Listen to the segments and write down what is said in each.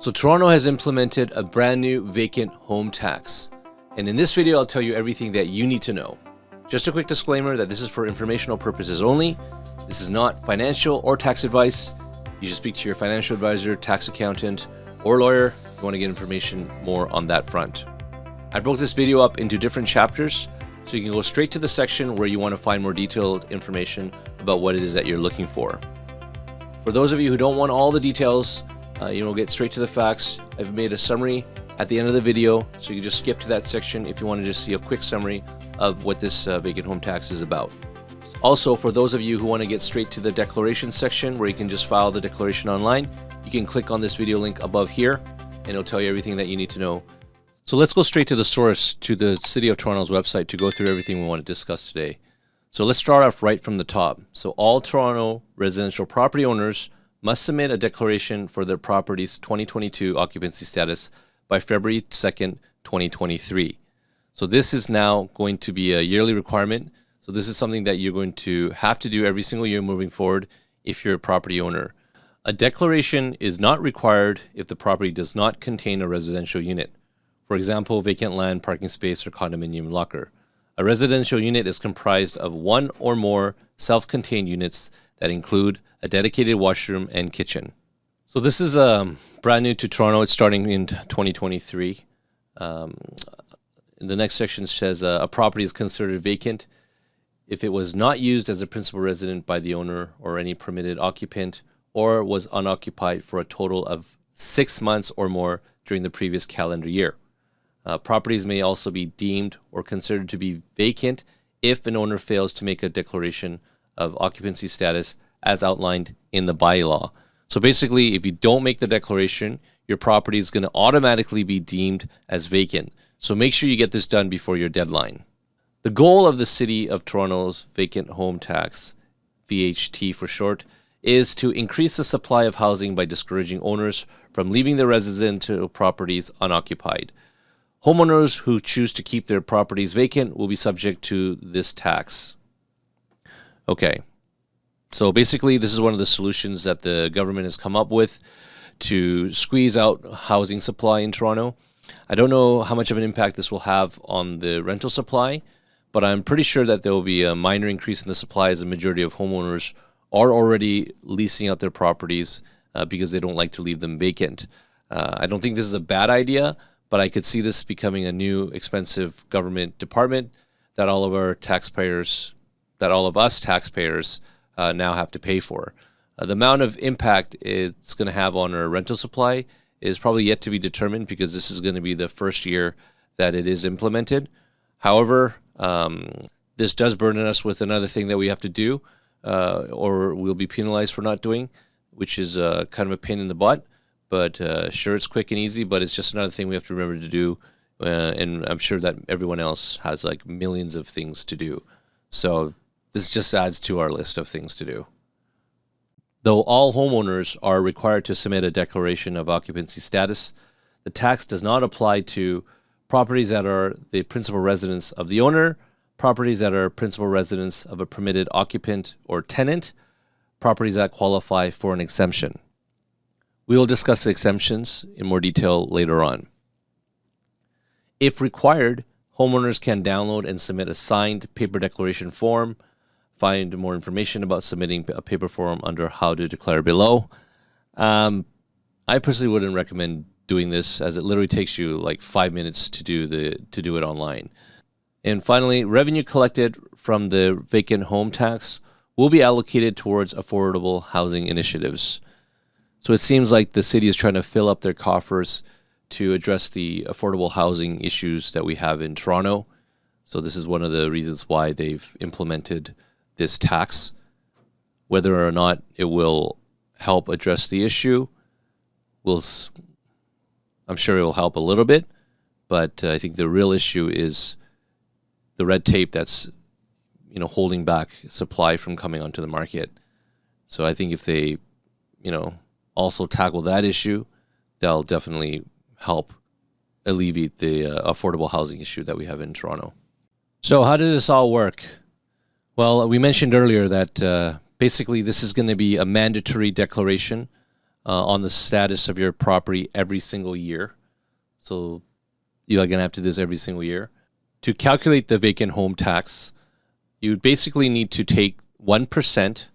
So Toronto has implemented a brand new vacant home tax. And in this video, I'll tell you everything that you need to know. Just a quick disclaimer that this is for informational purposes only. This is not financial or tax advice. You should speak to your financial advisor, tax accountant, or lawyer if you want to get information more on that front. I broke this video up into different chapters, so you can go straight to the section where you want to find more detailed information about what it is that you're looking for. For those of you who don't want all the details, get straight to the facts. I've made a summary at the end of the video, so you can just skip to that section if you want to just see a quick summary of what this vacant home tax is about. Also, for those of you who want to get straight to the declaration section where you can just file the declaration online, you can click on this video link above here and it'll tell you everything that you need to know. So let's go straight to the source, to the City of Toronto's website, to go through everything we want to discuss today. So let's start off right from the top. So all Toronto residential property owners must submit a declaration for their property's 2022 occupancy status by February 2nd, 2023. So this is now going to be a yearly requirement. So this is something that you're going to have to do every single year moving forward if you're a property owner. A declaration is not required if the property does not contain a residential unit. For example, vacant land, parking space, or condominium locker. A residential unit is comprised of one or more self-contained units that include a dedicated washroom and kitchen. So this is brand new to Toronto. It's starting in 2023. The next section says a property is considered vacant if it was not used as a principal residence by the owner or any permitted occupant, or was unoccupied for a total of 6 months or more during the previous calendar year. Properties may also be deemed or considered to be vacant if an owner fails to make a declaration of occupancy status as outlined in the bylaw. So basically, if you don't make the declaration, your property is going to automatically be deemed as vacant. So make sure you get this done before your deadline. The goal of the City of Toronto's Vacant Home Tax, VHT for short, is to increase the supply of housing by discouraging owners from leaving their residential properties unoccupied. Homeowners who choose to keep their properties vacant will be subject to this tax. Okay. So basically, this is one of the solutions that the government has come up with to squeeze out housing supply in Toronto. I don't know how much of an impact this will have on the rental supply, but I'm pretty sure that there will be a minor increase in the supply as the majority of homeowners are already leasing out their properties because they don't like to leave them vacant. I don't think this is a bad idea, but I could see this becoming a new expensive government department that all of us taxpayers now have to pay for. The amount of impact it's going to have on our rental supply is probably yet to be determined because this is going to be the first year that it is implemented. However, this does burden us with another thing that we have to do, or we'll be penalized for not doing, which is kind of a pain in the butt. But sure, it's quick and easy, but it's just another thing we have to remember to do. And I'm sure that everyone else has like millions of things to do. So this just adds to our list of things to do. Though all homeowners are required to submit a declaration of occupancy status, the tax does not apply to properties that are the principal residence of the owner, properties that are principal residence of a permitted occupant or tenant, properties that qualify for an exemption. We will discuss the exemptions in more detail later on. If required, homeowners can download and submit a signed paper declaration form. Find more information about submitting a paper form under how to declare below. I personally wouldn't recommend doing this as it literally takes you like 5 minutes to do it online. And finally, revenue collected from the vacant home tax will be allocated towards affordable housing initiatives. So it seems like the city is trying to fill up their coffers to address the affordable housing issues that we have in Toronto. So this is one of the reasons why they've implemented this tax. Whether or not it will help address the issue, I'm sure it will help a little bit, but I think the real issue is the red tape that's holding back supply from coming onto the market. So I think if they also tackle that issue, they'll definitely help alleviate the affordable housing issue that we have in Toronto. So how does this all work? Well, we mentioned earlier that basically this is going to be a mandatory declaration on the status of your property every single year. So you're going to have to do this every single year. To calculate the vacant home tax, you would basically need to take 1%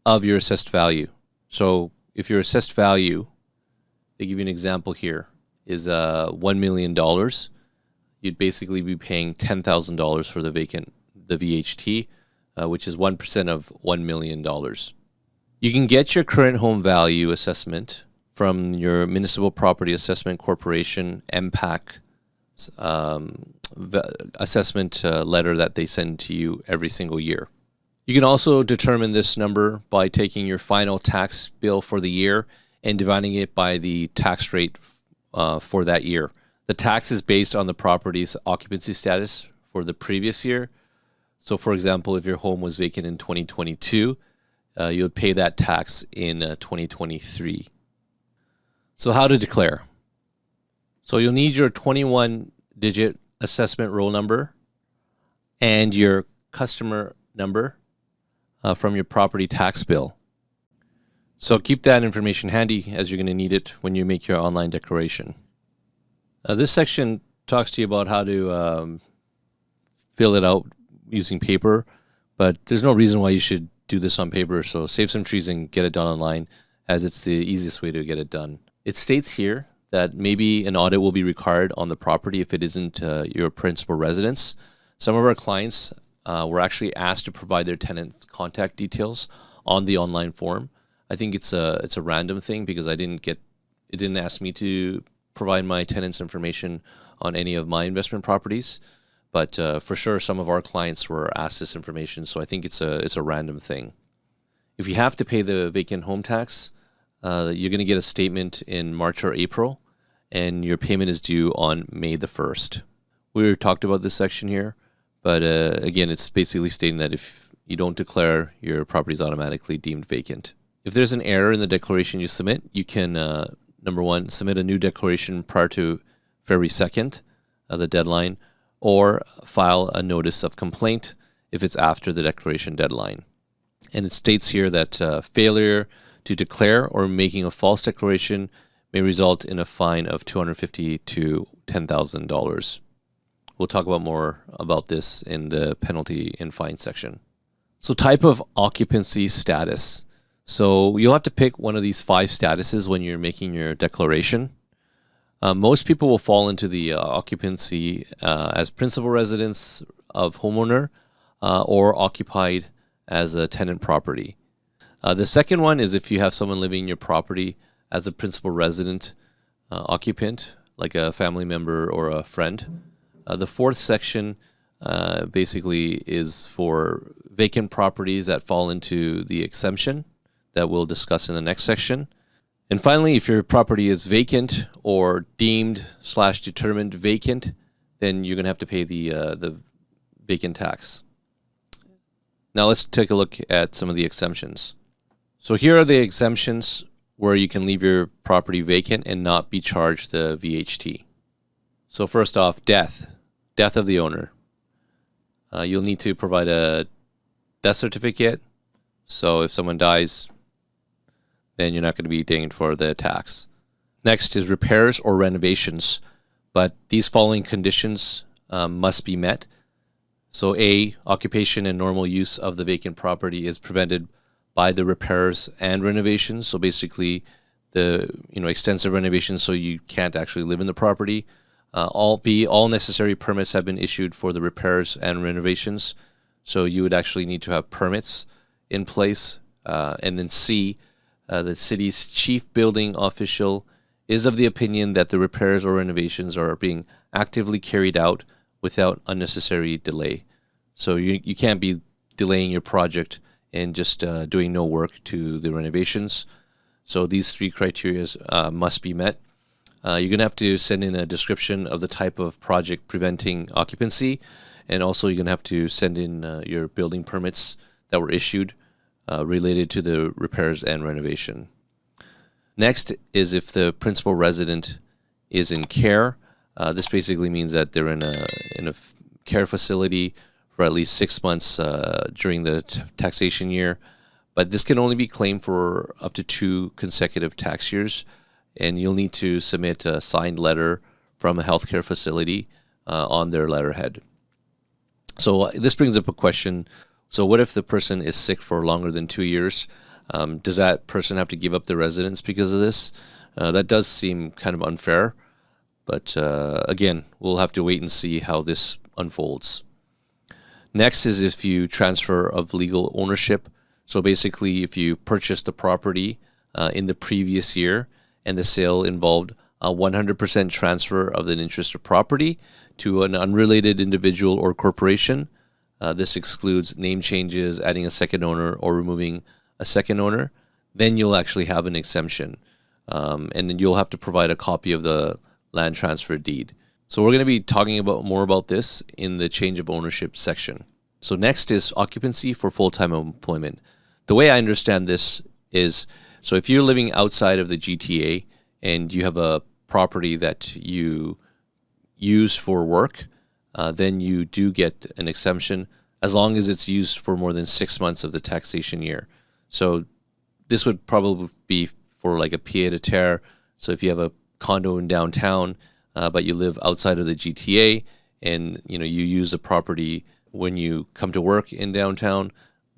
of your assessed value. So if your assessed value, they give you an example here, is $1 million, you'd basically be paying $10,000 for the VHT, which is 1% of $1 million. You can get your current home value assessment from your Municipal Property Assessment Corporation, MPAC, assessment letter that they send to you every single year. You can also determine this number by taking your final tax bill for the year and dividing it by the tax rate for that year. The tax is based on the property's occupancy status for the previous year. So, for example, if your home was vacant in 2022, you would pay that tax in 2023. So how to declare? So you'll need your 21-digit assessment roll number and your customer number from your property tax bill. So keep that information handy, as you're going to need it when you make your online declaration. This section talks to you about how to fill it out using paper, but there's no reason why you should do this on paper. So save some trees and get it done online, as it's the easiest way to get it done. It states here that maybe an audit will be required on the property if it isn't your principal residence. Some of our clients were actually asked to provide their tenant's contact details on the online form. I think it's a random thing, because it didn't ask me to provide my tenant's information on any of my investment properties. But for sure, some of our clients were asked this information, so I think it's a random thing. If you have to pay the vacant home tax, you're going to get a statement in March or April, and your payment is due on May the 1st. We talked about this section here, but again, it's basically stating that if you don't declare, your property is automatically deemed vacant. If there's an error in the declaration you submit, you can, number one, submit a new declaration prior to February 2nd, the deadline, or file a notice of complaint if it's after the declaration deadline. And it states here that failure to declare or making a false declaration may result in a fine of $250 to $10,000. We'll talk about more about this in the penalty and fine section. So type of occupancy status. So you'll have to pick one of these 5 statuses when you're making your declaration. Most people will fall into the occupancy as principal residence of homeowner or occupied as a tenant property. The second one is if you have someone living in your property as a principal resident occupant, like a family member or a friend. The fourth section basically is for vacant properties that fall into the exemption that we'll discuss in the next section. And finally, if your property is vacant or deemed/determined vacant, then you're going to have to pay the vacant tax. Now let's take a look at some of the exemptions. So here are the exemptions where you can leave your property vacant and not be charged the VHT. So first off, death of the owner. You'll need to provide a death certificate. So if someone dies, then you're not going to be dinged for the tax. Next is repairs or renovations, but these following conditions must be met. So A, occupation and normal use of the vacant property is prevented by the repairs and renovations. So basically the extensive renovations, so you can't actually live in the property. All necessary permits have been issued for the repairs and renovations. So you would actually need to have permits in place. And then C, the city's chief building official is of the opinion that the repairs or renovations are being actively carried out without unnecessary delay. So you can't be delaying your project and just doing no work to the renovations. So these 3 criteria must be met. You're going to have to send in a description of the type of project preventing occupancy, and also you're going to have to send in your building permits that were issued related to the repairs and renovation. Next is if the principal resident is in care. This basically means that they're in a care facility for at least 6 months during the taxation year. but this can only be claimed for up to 2 consecutive tax years, and you'll need to submit a signed letter from a healthcare facility on their letterhead. So this brings up a question. So what if the person is sick for longer than 2 years? Does that person have to give up their residence because of this? That does seem kind of unfair, but again, we'll have to wait and see how this unfolds. Next is if you transfer of legal ownership. So basically, if you purchased the property in the previous year and the sale involved a 100% transfer of the interest of property to an unrelated individual or corporation, this excludes name changes, adding a second owner, or removing a second owner, then you'll actually have an exemption. And then you'll have to provide a copy of the land transfer deed. So we're going to be talking more about this in the change of ownership section. So next is occupancy for full-time employment. The way I understand this is, so if you're living outside of the GTA and you have a property that you use for work, then you do get an exemption as long as it's used for more than 6 months of the taxation year. So this would probably be for like a pied-à-terre. So if you have a condo in downtown, but you live outside of the GTA and you use the property when you come to work in downtown,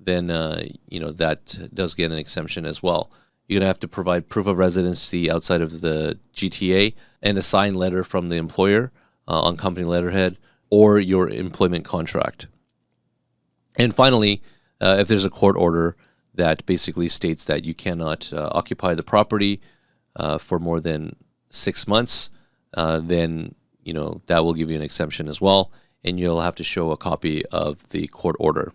then that does get an exemption as well. You're going to have to provide proof of residency outside of the GTA and a signed letter from the employer on company letterhead or your employment contract. And finally, if there's a court order that basically states that you cannot occupy the property for more than 6 months, then that will give you an exemption as well, and you'll have to show a copy of the court order.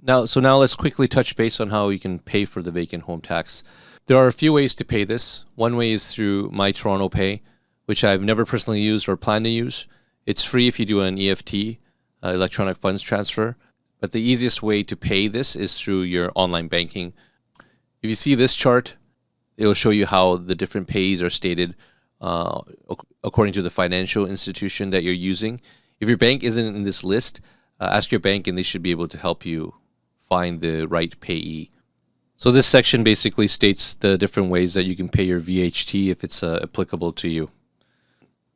Now let's quickly touch base on how you can pay for the vacant home tax. There are a few ways to pay this. One way is through My Toronto Pay, which I've never personally used or plan to use. It's free if you do an EFT, electronic funds transfer, but the easiest way to pay this is through your online banking. If you see this chart, it will show you how the different pays are stated according to the financial institution that you're using. If your bank isn't in this list, ask your bank and they should be able to help you find the right payee. So this section basically states the different ways that you can pay your VHT if it's applicable to you.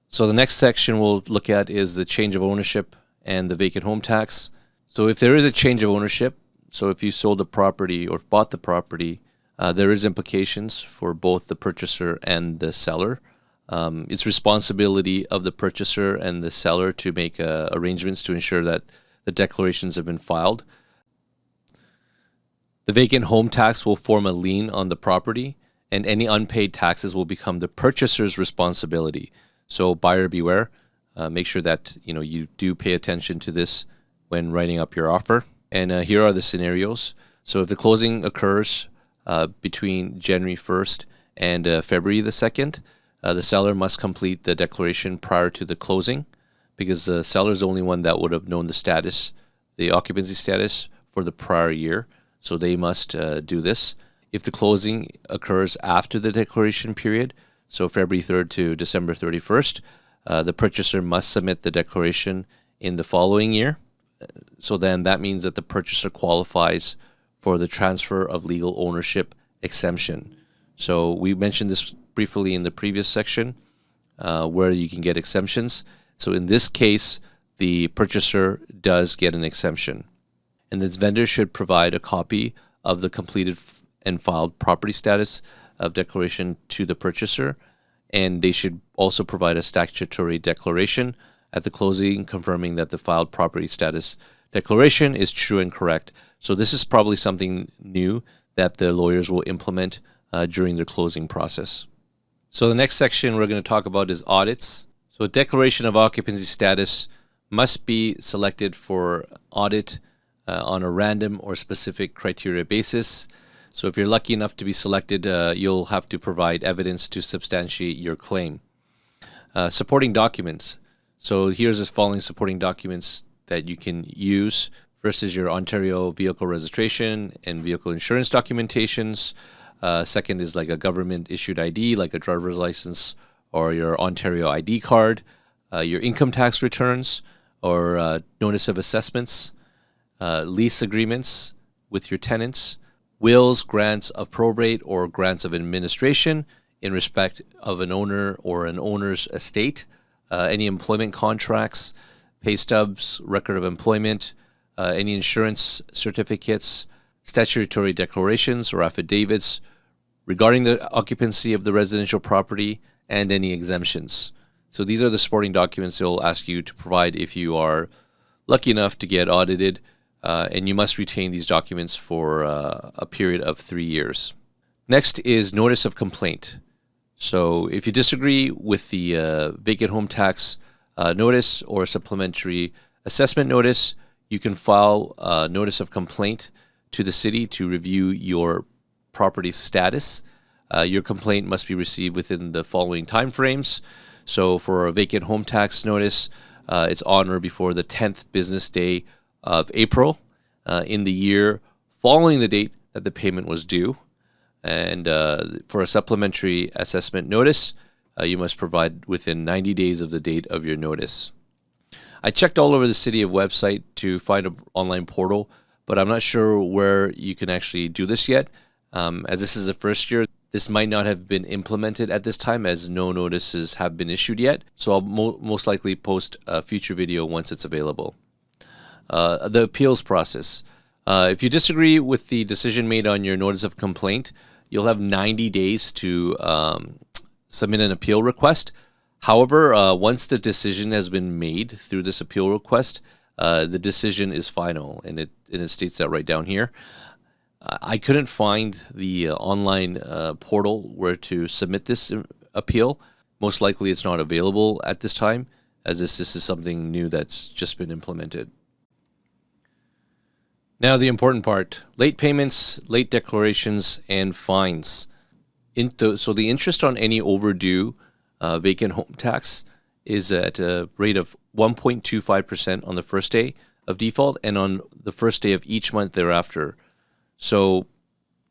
So the next section we'll look at is the change of ownership and the vacant home tax. So if there is a change of ownership, so if you sold the property or bought the property, there is implications for both the purchaser and the seller. It's responsibility of the purchaser and the seller to make arrangements to ensure that the declarations have been filed. The vacant home tax will form a lien on the property, and any unpaid taxes will become the purchaser's responsibility. So buyer beware. Make sure that you do pay attention to this when writing up your offer. And here are the scenarios. So if the closing occurs between January 1st and February the 2nd, the seller must complete the declaration prior to the closing, because the seller is the only one that would have known the status, the occupancy status for the prior year. So they must do this. If the closing occurs after the declaration period, so February 3rd to December 31st, the purchaser must submit the declaration in the following year. So then that means that the purchaser qualifies for the transfer of legal ownership exemption. So we mentioned this briefly in the previous section where you can get exemptions. So in this case, the purchaser does get an exemption. And this vendor should provide a copy of the completed and filed property status of declaration to the purchaser. And they should also provide a statutory declaration at the closing confirming that the filed property status declaration is true and correct. So this is probably something new that the lawyers will implement during the closing process. So the next section we're going to talk about is audits. So a declaration of occupancy status must be selected for audit on a random or specific criteria basis. So if you're lucky enough to be selected, you'll have to provide evidence to substantiate your claim. Supporting documents. So here's the following supporting documents that you can use. First is your Ontario vehicle registration and vehicle insurance documentations. Second is like a government issued ID, like a driver's license or your Ontario ID card, your income tax returns or notice of assessments, lease agreements with your tenants, wills, grants of probate, or grants of administration in respect of an owner or an owner's estate, any employment contracts, pay stubs, record of employment, any insurance certificates, statutory declarations or affidavits regarding the occupancy of the residential property, and any exemptions. So these are the supporting documents they'll ask you to provide if you are lucky enough to get audited, and you must retain these documents for a period of 3 years. Next is notice of complaint. So if you disagree with the vacant home tax notice or supplementary assessment notice, you can file a notice of complaint to the city to review your property status. Your complaint must be received within the following timeframes. So for a vacant home tax notice, it's on or before the 10th business day of April in the year following the date that the payment was due. And for a supplementary assessment notice, you must provide within 90 days of the date of your notice. I checked all over the city of website to find an online portal, but I'm not sure where you can actually do this yet. As this is the first year, this might not have been implemented at this time as no notices have been issued yet. So I'll most likely post a future video once it's available. The appeals process. If you disagree with the decision made on your notice of complaint, you'll have 90 days to submit an appeal request. However, once the decision has been made through this appeal request, the decision is final, and it states that right down here. I couldn't find the online portal where to submit this appeal. Most likely it's not available at this time, as this is something new that's just been implemented. Now the important part, late payments, late declarations, and fines. So the interest on any overdue vacant home tax is at a rate of 1.25% on the first day of default and on the first day of each month thereafter. So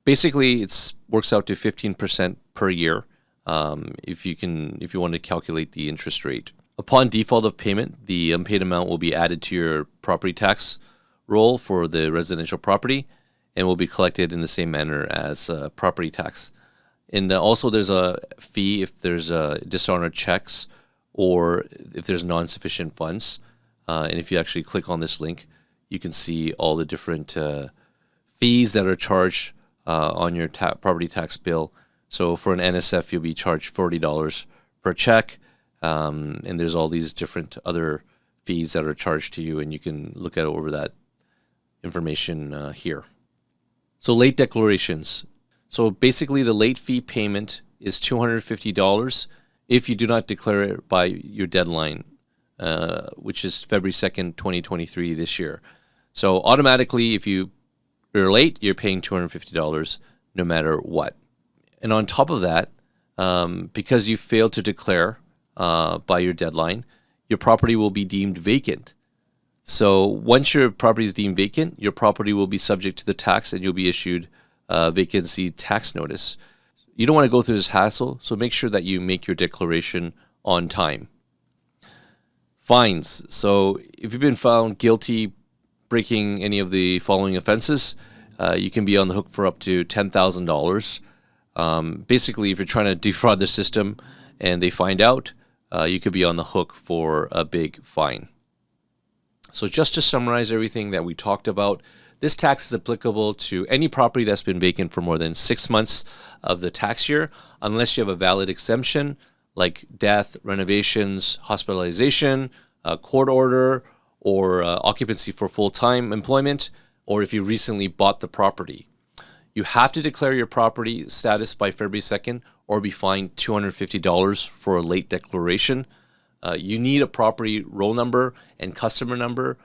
basically it works out to 15% per year if you want to calculate the interest rate. Upon default of payment, the unpaid amount will be added to your property tax roll for the residential property and will be collected in the same manner as property tax. And also there's a fee if there's dishonored checks or if there's non-sufficient funds. And if you actually click on this link, you can see all the different fees that are charged on your property tax bill. So for an NSF, you'll be charged $40 per check. And there's all these different other fees that are charged to you, and you can look at over that information here. So late declarations. So basically the late fee payment is $250 if you do not declare it by your deadline, which is February 2nd, 2023 this year. So automatically, if you're late, you're paying $250 no matter what. And on top of that, because you failed to declare by your deadline, your property will be deemed vacant. So once your property is deemed vacant, your property will be subject to the tax and you'll be issued a vacancy tax notice. You don't want to go through this hassle, so make sure that you make your declaration on time. Fines. So if you've been found guilty breaking any of the following offenses, you can be on the hook for up to $10,000. Basically, if you're trying to defraud the system and they find out, you could be on the hook for a big fine. So just to summarize everything that we talked about, this tax is applicable to any property that's been vacant for more than 6 months of the tax year, unless you have a valid exemption like death, renovations, hospitalization, a court order, or occupancy for full-time employment, or if you recently bought the property. You have to declare your property status by February 2nd or be fined $250 for a late declaration. You need a property roll number and customer number,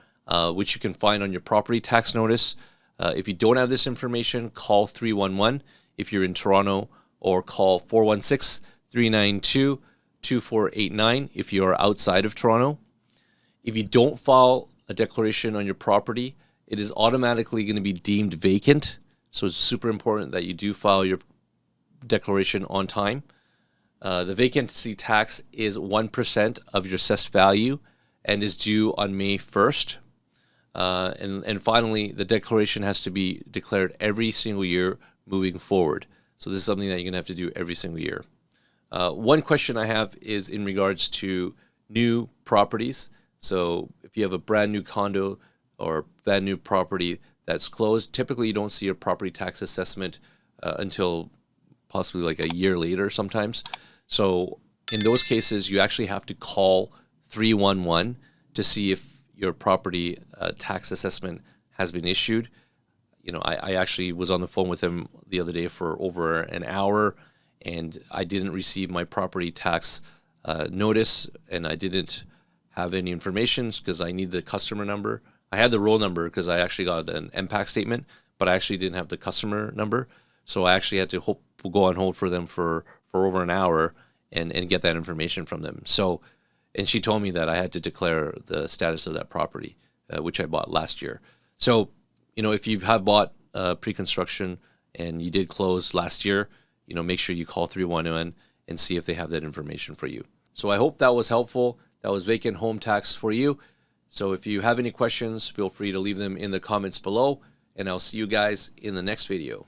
which you can find on your property tax notice. If you don't have this information, call 311 if you're in Toronto, or call 416-392-2489 if you are outside of Toronto. If you don't file a declaration on your property, it is automatically going to be deemed vacant. So it's super important that you do file your declaration on time. The vacancy tax is 1% of your assessed value and is due on May 1st. And finally, the declaration has to be declared every single year moving forward. So this is something that you're going to have to do every single year. One question I have is in regards to new properties. So if you have a brand new condo or brand new property that's closed, typically you don't see a property tax assessment until possibly like a year later sometimes. So in those cases, you actually have to call 311 to see if your property tax assessment has been issued. You know, I actually was on the phone with him the other day for over an hour, and I didn't receive my property tax notice, and I didn't have any information because I need the customer number. I had the roll number because I actually got an MPAC statement, but I actually didn't have the customer number. So I actually had to go on hold for them for over an hour and get that information from them. So, and she told me that I had to declare the status of that property, which I bought last year. So, you know, if you have bought pre-construction and you did close last year, you know, make sure you call 311 and see if they have that information for you. So I hope that was helpful. That was vacant home tax for you. So if you have any questions, feel free to leave them in the comments below, and I'll see you guys in the next video.